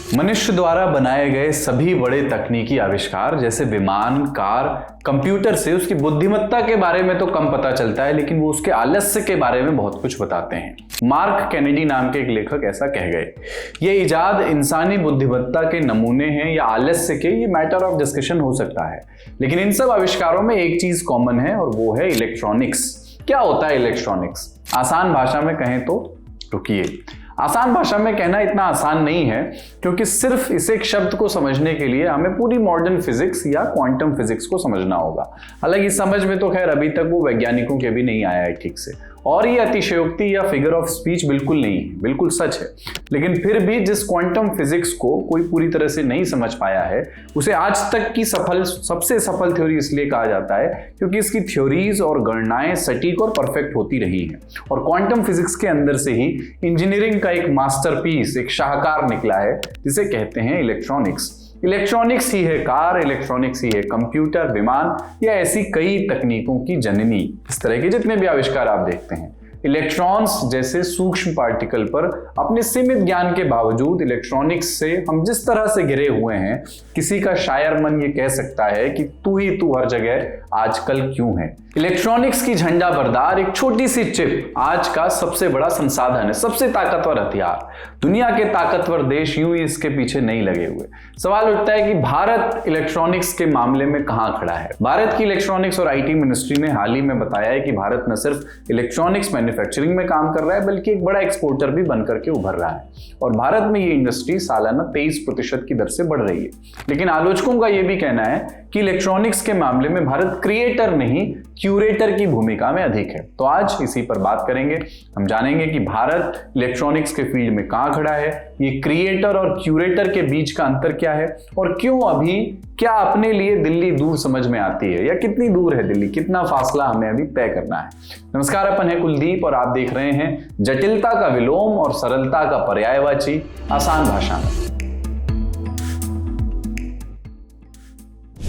मनुष्य द्वारा बनाए गए सभी बड़े तकनीकी आविष्कार जैसे विमान, कार, कंप्यूटर से उसकी बुद्धिमत्ता के बारे में तो कम पता चलता है, लेकिन वो उसके आलस्य के बारे में बहुत कुछ बताते हैं। मार्क केनेडी नाम के एक लेखक ऐसा कह गए, ये इजाद इंसानी बुद्धिमत्ता के नमूने हैं या आलस्य के, ये मैटर ऑफ डिस्कशन हो सकता है, लेकिन इन सब आविष्कारों में एक चीज कॉमन है और वो है इलेक्ट्रॉनिक्स। क्या होता है इलेक्ट्रॉनिक्स? आसान भाषा में कहें तो, रुकिए, आसान भाषा में कहना इतना आसान नहीं है, क्योंकि सिर्फ इस एक शब्द को समझने के लिए हमें पूरी मॉडर्न फिजिक्स या क्वांटम फिजिक्स को समझना होगा। हालांकि समझ में तो खैर अभी तक वो वैज्ञानिकों के भी नहीं आया है ठीक से, और ये अतिशयोक्ति या फिगर ऑफ स्पीच बिल्कुल नहीं है, बिल्कुल सच है। लेकिन फिर भी जिस क्वांटम फिजिक्स को कोई पूरी तरह से नहीं समझ पाया है, उसे आज तक की सबसे सफल थ्योरी इसलिए कहा जाता है क्योंकि इसकी थ्योरीज और गणनाएं सटीक और परफेक्ट होती रही हैं। और क्वांटम फिजिक्स के अंदर से ही इंजीनियरिंग का एक मास्टरपीस, एक शाहकार निकला है जिसे कहते हैं इलेक्ट्रॉनिक्स। इलेक्ट्रॉनिक्स ही है कार, इलेक्ट्रॉनिक्स ही है कंप्यूटर, विमान या ऐसी कई तकनीकों की जननी। इस तरह के जितने भी आविष्कार आप देखते हैं, इलेक्ट्रॉन्स जैसे सूक्ष्म पार्टिकल पर अपने सीमित ज्ञान के बावजूद इलेक्ट्रॉनिक्स से हम जिस तरह से घिरे हुए हैं, किसी का शायर मन ये कह सकता है कि तू ही तू हर जगह आजकल क्यों है। इलेक्ट्रॉनिक्स की झंडा बरदार एक छोटी सी चिप आज का सबसे बड़ा संसाधन है, सबसे ताकतवर हथियार। दुनिया के ताकतवर देश यूं ही इसके पीछे नहीं लगे हुए। सवाल उठता है कि भारत इलेक्ट्रॉनिक्स के मामले में कहां खड़ा है। भारत की इलेक्ट्रॉनिक्स और आईटी मिनिस्ट्री ने हाल ही में बताया है कि भारत न सिर्फ इलेक्ट्रॉनिक्स मैन्युफैक्चरिंग में काम कर रहा है, बल्कि एक बड़ा एक्सपोर्टर भी बनकर के उभर रहा है। और भारत में ये इंडस्ट्री सालाना 23% की दर से बढ़ रही है। लेकिन आलोचकों का यह भी कहना है कि इलेक्ट्रॉनिक्स के मामले में भारत क्रिएटर नहीं, क्यूरेटर की भूमिका में अधिक है। तो आज इसी पर बात करेंगे। हम जानेंगे कि भारत इलेक्ट्रॉनिक्स के फील्ड में कहां खड़ा है, ये क्रिएटर और क्यूरेटर के बीच का अंतर क्या है, और क्यों अभी क्या अपने लिए दिल्ली दूर समझ में आती है, या कितनी दूर है दिल्ली, कितना फासला हमें अभी तय करना है। नमस्कार, अपन है कुलदीप और आप देख रहे हैं जटिलता का विलोम और सरलता का पर्यायवाची आसान भाषा में।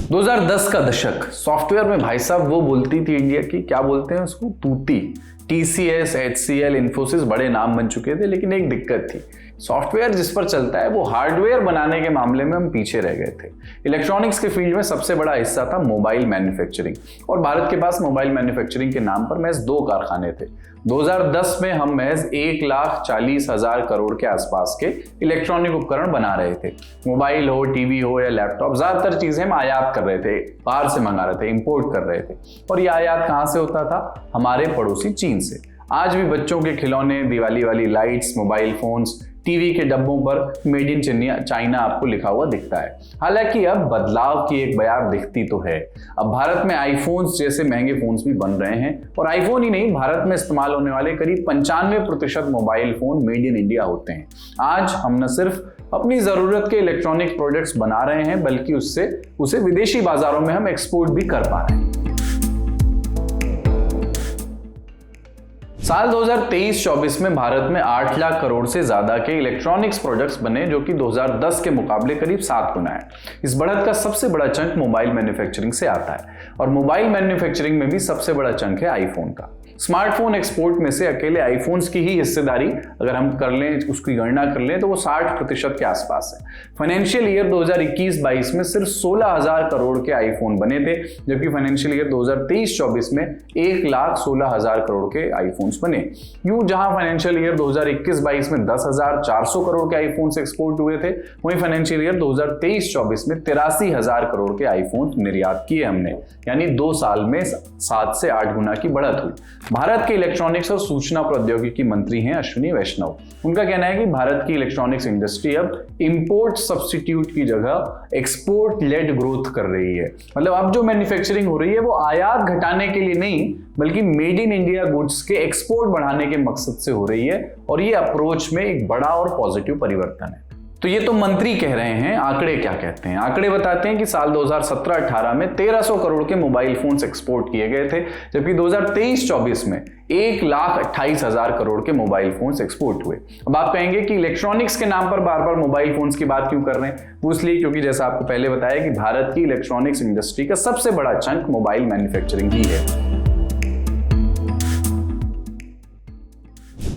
2010 का दशक, सॉफ्टवेयर में भाई साहब वो बोलती थी इंडिया की, क्या बोलते हैं उसको, तूती। TCS, HCL, इन्फोसिस बड़े नाम बन चुके थे, लेकिन एक दिक्कत थी, सॉफ्टवेयर जिस पर चलता है वो हार्डवेयर बनाने के मामले में हम पीछे रह गए थे। इलेक्ट्रॉनिक्स के फील्ड में सबसे बड़ा हिस्सा था मोबाइल मैन्युफैक्चरिंग, और भारत के पास मोबाइल मैन्युफैक्चरिंग के नाम पर महज 2 कारखाने थे। 2010 में हम महज 1,40,000 करोड़ के आसपास के इलेक्ट्रॉनिक उपकरण बना रहे थे। मोबाइल हो, टीवी हो या लैपटॉप, ज्यादातर चीजें हम आयात कर रहे थे, बाहर से मंगा रहे थे, इंपोर्ट कर रहे थे। और ये आयात कहां से होता था? हमारे पड़ोसी चीन से। आज भी बच्चों के खिलौने, दिवाली वाली लाइट्स, मोबाइल फोन्स, टीवी के डब्बों पर मेड इन चाइना आपको लिखा हुआ दिखता है। हालांकि अब बदलाव की एक बयार दिखती तो है। अब भारत में आईफोन्स जैसे महंगे फोन्स भी बन रहे हैं, और आईफोन ही नहीं, भारत में इस्तेमाल होने वाले करीब 95% mobile phone made in India होते हैं। आज हम न सिर्फ अपनी जरूरत के इलेक्ट्रॉनिक प्रोडक्ट्स बना रहे हैं, बल्कि उसे विदेशी बाजारों में हम एक्सपोर्ट भी कर पा रहे हैं। साल 2023-24 में भारत में 8 लाख करोड़ से ज्यादा के इलेक्ट्रॉनिक्स प्रोडक्ट्स बने, जो कि 2010 के मुकाबले करीब 7 गुना है। इस बढ़त का सबसे बड़ा चंक मोबाइल मैन्युफैक्चरिंग से आता है, और मोबाइल मैन्युफैक्चरिंग में भी सबसे बड़ा चंक है आईफोन का। स्मार्टफोन एक्सपोर्ट में से अकेले आईफोन्स की ही हिस्सेदारी अगर हम कर लें, उसकी गणना कर लें, तो वो 60% के आसपास है। फाइनेंशियल ईयर 2021-22 में सिर्फ 16,000 करोड़ के आईफोन बने थे, जबकि फाइनेंशियल ईयर 2023-24 में 1,16,000 करोड़ के आईफोन्स बने। यूं जहां फाइनेंशियल ईयर 2021-22 में 10,400 करोड़ के आईफोन्स एक्सपोर्ट हुए थे, वहीं फाइनेंशियल ईयर 2023-24 में 83,000 करोड़ के आईफोन निर्यात किए हमने। यानी 2 साल में 7 से 8 गुना की बढ़त हुई। भारत के इलेक्ट्रॉनिक्स और सूचना प्रौद्योगिकी मंत्री हैं अश्विनी वैष्णव। उनका कहना है कि भारत की इलेक्ट्रॉनिक्स इंडस्ट्री अब इंपोर्ट सब्स्टिट्यूट की जगह एक्सपोर्ट लेड ग्रोथ कर रही है। मतलब अब जो मैन्युफैक्चरिंग हो रही है वो आयात घटाने के लिए नहीं, बल्कि मेड इन इंडिया गुड्स के एक्सपोर्ट बढ़ाने के मकसद से हो रही है। और ये अप्रोच में एक बड़ा और पॉजिटिव परिवर्तन है। तो ये तो मंत्री कह रहे हैं, आंकड़े क्या कहते हैं? आंकड़े बताते हैं कि साल 2017-18 में 1300 करोड़ के मोबाइल फोन्स एक्सपोर्ट किए गए थे, जबकि 2023-24 में 1,28,000 करोड़ के मोबाइल फोन्स एक्सपोर्ट हुए। अब आप कहेंगे कि इलेक्ट्रॉनिक्स के नाम पर बार बार मोबाइल फोन्स की बात क्यों कर रहे हैं? वो इसलिए क्योंकि जैसा आपको पहले बताया कि भारत की इलेक्ट्रॉनिक्स इंडस्ट्री का सबसे बड़ा चंक मोबाइल मैन्युफैक्चरिंग ही है।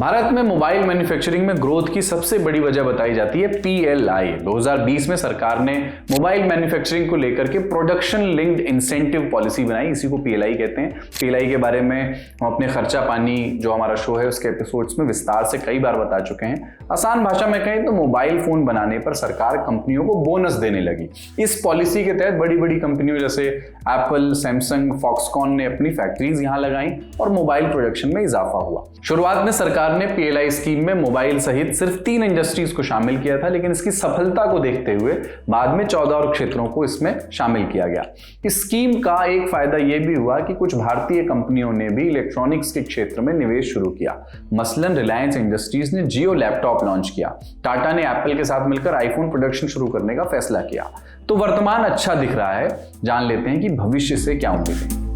भारत में मोबाइल मैन्युफैक्चरिंग में ग्रोथ की सबसे बड़ी वजह बताई जाती है PLI। 2020 में सरकार ने मोबाइल मैन्युफैक्चरिंग को लेकर के प्रोडक्शन लिंक्ड इंसेंटिव पॉलिसी बनाई, इसी को PLI कहते हैं। PLI के बारे में हम अपने खर्चा पानी जो हमारा शो है उसके एपिसोड्स में विस्तार से कई बार बता चुके हैं। आसान भाषा में कहें तो मोबाइल फोन बनाने पर सरकार कंपनियों को बोनस देने लगी। इस पॉलिसी के तहत बड़ी बड़ी कंपनियों जैसे एप्पल, सैमसंग, फॉक्सकॉन ने अपनी फैक्ट्रीज यहां लगाई और मोबाइल प्रोडक्शन में इजाफा हुआ। शुरुआत में सरकार ने PLI स्कीम में मोबाइल सहित सिर्फ 3 इंडस्ट्रीज को शामिल किया था, लेकिन इसकी सफलता को देखते हुए बाद में 14 और क्षेत्रों को इसमें शामिल किया गया। इस स्कीम का एक फायदा यह भी हुआ कि कुछ भारतीय कंपनियों ने भी इलेक्ट्रॉनिक्स के क्षेत्र में निवेश शुरू किया। मसलन रिलायंस इंडस्ट्रीज ने जियो लैपटॉप लॉन्च किया, टाटा ने एप्पल के साथ मिलकर आईफोन प्रोडक्शन शुरू करने का फैसला किया। तो वर्तमान अच्छा दिख रहा है, जान लेते हैं कि भविष्य से क्या उम्मीदें।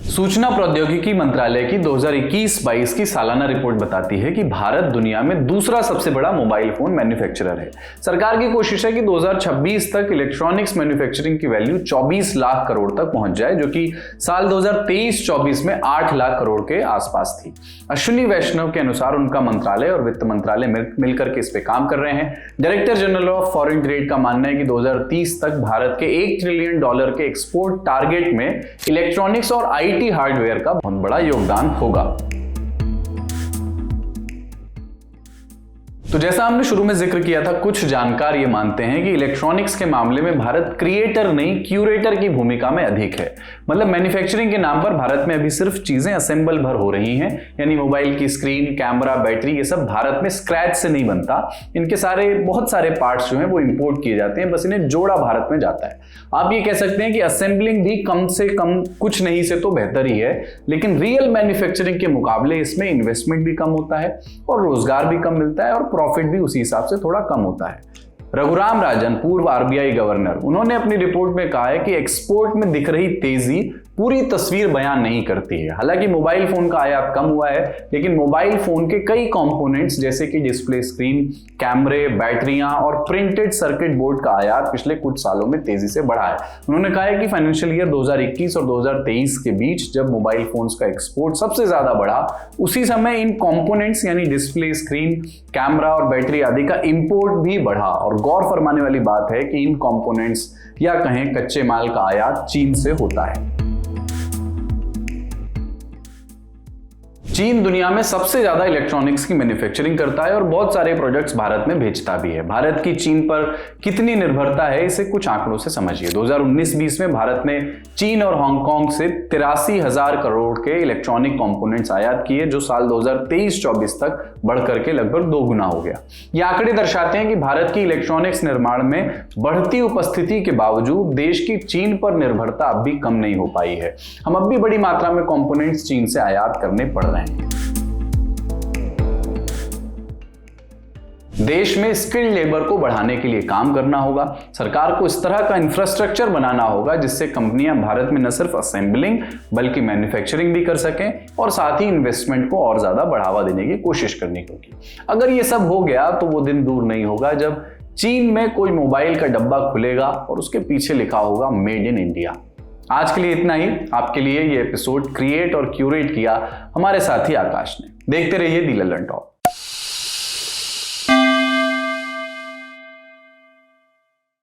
सूचना प्रौद्योगिकी मंत्रालय की 2021-22 की सालाना रिपोर्ट बताती है कि भारत दुनिया में दूसरा सबसे बड़ा मोबाइल फोन मैन्युफैक्चरर है। सरकार की कोशिश है कि 2026 तक इलेक्ट्रॉनिक्स मैन्युफैक्चरिंग की वैल्यू 24 लाख करोड़ तक पहुंच जाए, जो कि साल 2023-24 में 8 लाख करोड़ के आसपास थी। अश्विनी वैष्णव के अनुसार उनका मंत्रालय और वित्त मंत्रालय मिलकर के इस पे काम कर रहे हैं। Director general of foreign trade का मानना है कि 2030 तक भारत के $1 ट्रिलियन के एक्सपोर्ट टारगेट में इलेक्ट्रॉनिक्स और IT हार्डवेयर का बहुत बड़ा योगदान होगा। तो जैसा हमने शुरू में जिक्र किया था, कुछ जानकार ये मानते हैं कि इलेक्ट्रॉनिक्स के मामले में भारत क्रिएटर नहीं क्यूरेटर की भूमिका में अधिक है। मतलब मैन्युफैक्चरिंग के नाम पर भारत में अभी सिर्फ चीजें असेंबल भर हो रही हैं, यानी मोबाइल की स्क्रीन, कैमरा, बैटरी, ये सब भारत में स्क्रैच से नहीं बनता। इनके बहुत सारे पार्ट्स जो हैं वो इंपोर्ट किए जाते हैं, बस इन्हें जोड़ा भारत में जाता है। आप ये कह सकते हैं कि असेंबलिंग भी कम से कम कुछ नहीं से तो बेहतर ही है, लेकिन रियल मैन्युफैक्चरिंग के मुकाबले इसमें इन्वेस्टमेंट भी कम होता है और रोजगार भी कम मिलता है और प्रॉफिट भी उसी हिसाब से थोड़ा कम होता है। रघुराम राजन, पूर्व RBI गवर्नर, उन्होंने अपनी रिपोर्ट में कहा है कि एक्सपोर्ट में दिख रही तेजी पूरी तस्वीर बयान नहीं करती है। हालांकि मोबाइल फोन का आयात कम हुआ है, लेकिन मोबाइल फोन के कई कंपोनेंट्स जैसे कि डिस्प्ले स्क्रीन, कैमरे, बैटरियां और प्रिंटेड सर्किट बोर्ड का आयात पिछले कुछ सालों में तेजी से बढ़ा है। उन्होंने कहा है कि फाइनेंशियल ईयर 2021 और 2023 के बीच जब मोबाइल फोन्स का एक्सपोर्ट सबसे ज्यादा बढ़ा, उसी समय इन कंपोनेंट्स यानी डिस्प्ले स्क्रीन, कैमरा और बैटरी आदि का इंपोर्ट भी बढ़ा। और गौर फरमाने वाली बात है कि इन कंपोनेंट्स या कहें कच्चे माल का आयात चीन से होता है। चीन दुनिया में सबसे ज्यादा इलेक्ट्रॉनिक्स की मैन्युफैक्चरिंग करता है और बहुत सारे प्रोडक्ट्स भारत में भेजता भी है। भारत की चीन पर कितनी निर्भरता है, इसे कुछ आंकड़ों से समझिए। 2019-20 में भारत ने चीन और हांगकांग से 83,000 करोड़ के इलेक्ट्रॉनिक कंपोनेंट्स आयात किए, जो साल 2023-24 तक बढ़कर के लगभग 2 गुना हो गया। ये आंकड़े दर्शाते हैं कि भारत की इलेक्ट्रॉनिक्स निर्माण में बढ़ती उपस्थिति के बावजूद देश की चीन पर निर्भरता अब भी कम नहीं हो पाई है। हम अब भी बड़ी मात्रा में कंपोनेंट्स चीन से आयात करने पड़ रहे हैं। देश में स्किल्ड लेबर को बढ़ाने के लिए काम करना होगा। सरकार को इस तरह का इंफ्रास्ट्रक्चर बनाना होगा जिससे कंपनियां भारत में न सिर्फ असेंबलिंग बल्कि मैन्युफैक्चरिंग भी कर सकें और साथ ही इन्वेस्टमेंट को और ज्यादा बढ़ावा देने की कोशिश करनी होगी। अगर ये सब हो गया तो वो दिन दूर नहीं होगा जब चीन में कोई मोबाइल का डब्बा खुलेगा और उसके पीछे लिखा होगा मेड इन इंडिया। आज के लिए इतना ही। आपके लिए ये एपिसोड क्रिएट और क्यूरेट किया हमारे साथी आकाश ने। देखते रहिए दी लल्लन टॉक।